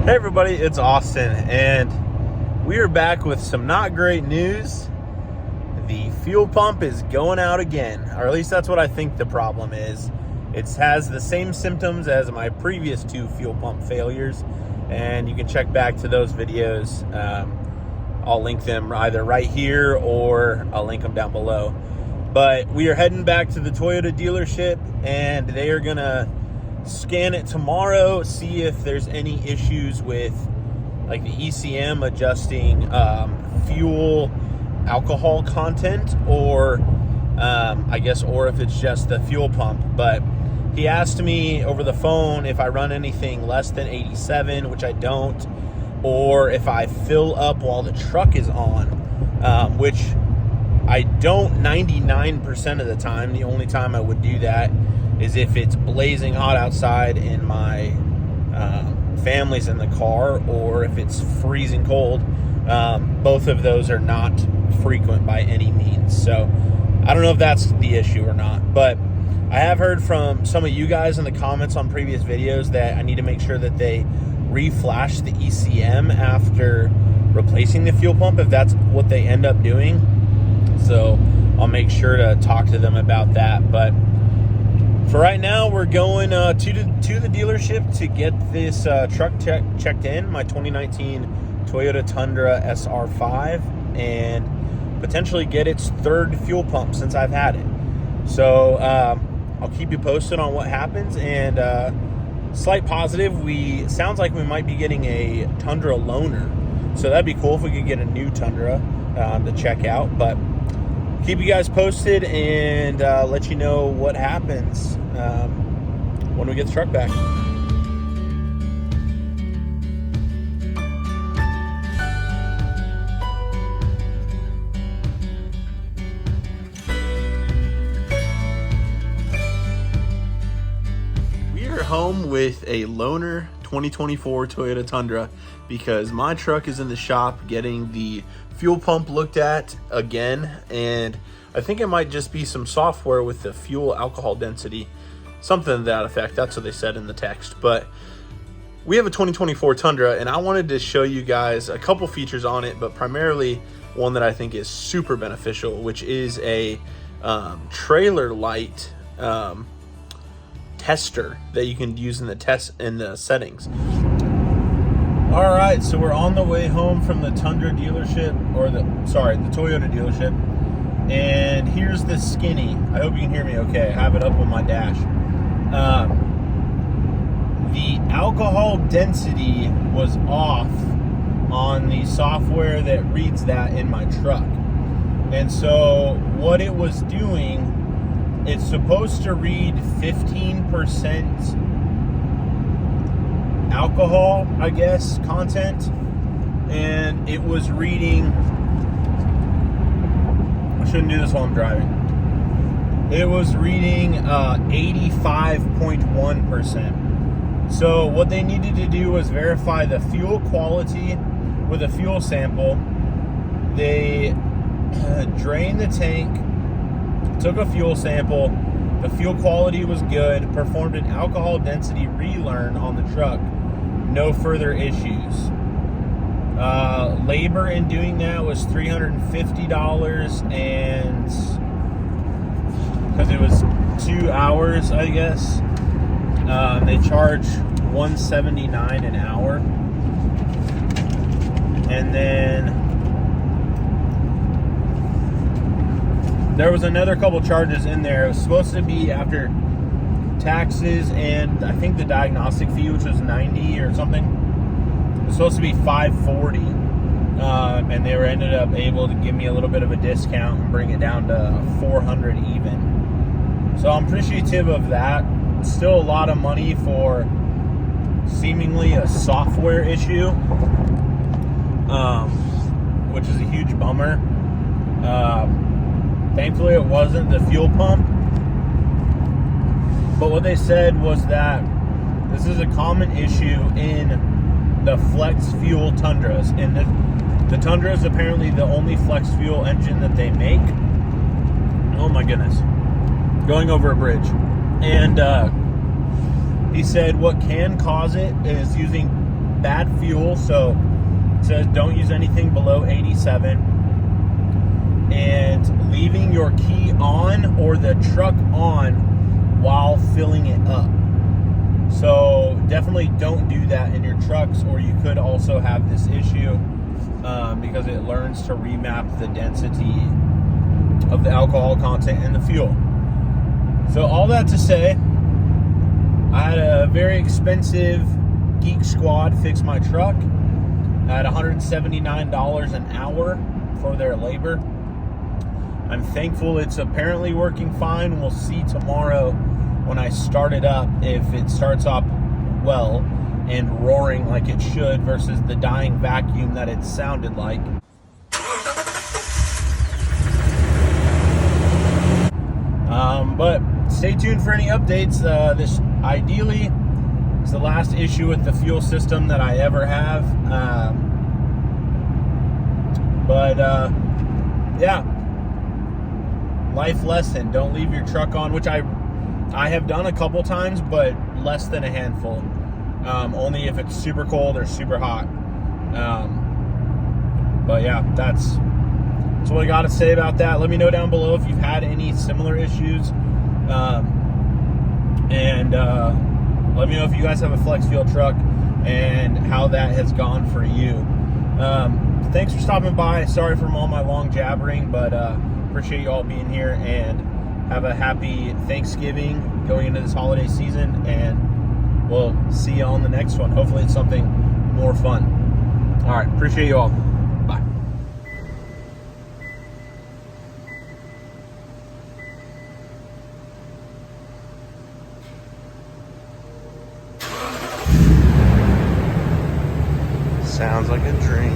Hey everybody, it's Austin, and we are back with some not great news. The fuel pump is going out again, or at least that's what I think the problem is. It has the same symptoms as my previous two fuel pump failures, and you can check back to those videos. I'll link them either right here or I'll link them down below. But we are heading back to the Toyota dealership, and they are gonna scan it tomorrow, see if there's any issues with like the ECM adjusting fuel alcohol content, or I guess, or if it's just the fuel pump. But he asked me over the phone if I run anything less than 87, which I don't, or if I fill up while the truck is on, which I don't 99% of the time. The only time I would do that is if it's blazing hot outside and my family's in the car, or if it's freezing cold. Both of those are not frequent by any means. So I don't know if that's the issue or not, but I have heard from some of you guys in the comments on previous videos that I need to make sure that they reflash the ECM after replacing the fuel pump, if that's what they end up doing. So I'll make sure to talk to them about that. But for right now, we're going to the dealership to get this truck checked in, my 2019 Toyota Tundra SR5, and potentially get its third fuel pump since I've had it. So I'll keep you posted on what happens. And slight positive, sounds like we might be getting a Tundra loaner. So that'd be cool if we could get a new Tundra to check out. But keep you guys posted and let you know what happens when we get the truck back. We are home with a loaner 2024 Toyota Tundra because my truck is in the shop getting the fuel pump looked at again, and I think it might just be some software with the fuel alcohol density, something to that effect. That's what they said in the text. But we have a 2024 Tundra, and I wanted to show you guys a couple features on it, but primarily one that I think is super beneficial, which is a trailer light tester that you can use in the settings. All right, so we're on the way home from the Tundra dealership, or the Toyota dealership, and here's the skinny. I hope you can hear me okay. I have it up on my dash. The alcohol density was off on the software that reads that in my truck. And so what it was doing, it's supposed to read 15% alcohol, I guess, content, and it was reading, I shouldn't do this while I'm driving, it was reading 85.1%. So what they needed to do was verify the fuel quality with a fuel sample. They drained the tank, took a fuel sample, the fuel quality was good, performed an alcohol density relearn on the truck, no further issues. Labor in doing that was $350, and because it was 2 hours, I guess, they charge $179 an hour. And then there was another couple charges in there. It was supposed to be after taxes and I think the diagnostic fee, which was $90 or something. It was supposed to be $540, and they ended up able to give me a little bit of a discount and bring it down to $400 even. So I'm appreciative of that. Still a lot of money for seemingly a software issue, which is a huge bummer. Thankfully it wasn't the fuel pump, but what they said was that this is a common issue in the flex fuel Tundras, and the Tundra is apparently the only flex fuel engine that they make. Oh my goodness, going over a bridge. And he said what can cause it is using bad fuel, so it says don't use anything below 87, and leaving your key on or the truck on while filling it up. So definitely don't do that in your trucks, or you could also have this issue because it learns to remap the density of the alcohol content in the fuel. So all that to say, I had a very expensive Geek Squad fix my truck at $179 an hour for their labor. I'm thankful it's apparently working fine. We'll see tomorrow when I start it up if it starts up well and roaring like it should versus the dying vacuum that it sounded like. But stay tuned for any updates. This ideally is the last issue with the fuel system that I ever have. Yeah, life lesson: don't leave your truck on, which I have done a couple times, but less than a handful. Only if it's super cold or super hot. But yeah, that's what I got to say about that. Let me know down below if you've had any similar issues. Let me know if you guys have a flex fuel truck and how that has gone for you. Thanks for stopping by. Sorry for all my long jabbering, but appreciate you all being here, and have a happy Thanksgiving going into this holiday season, and we'll see you on the next one. Hopefully it's something more fun. All right, appreciate you all. Bye. Sounds like a dream.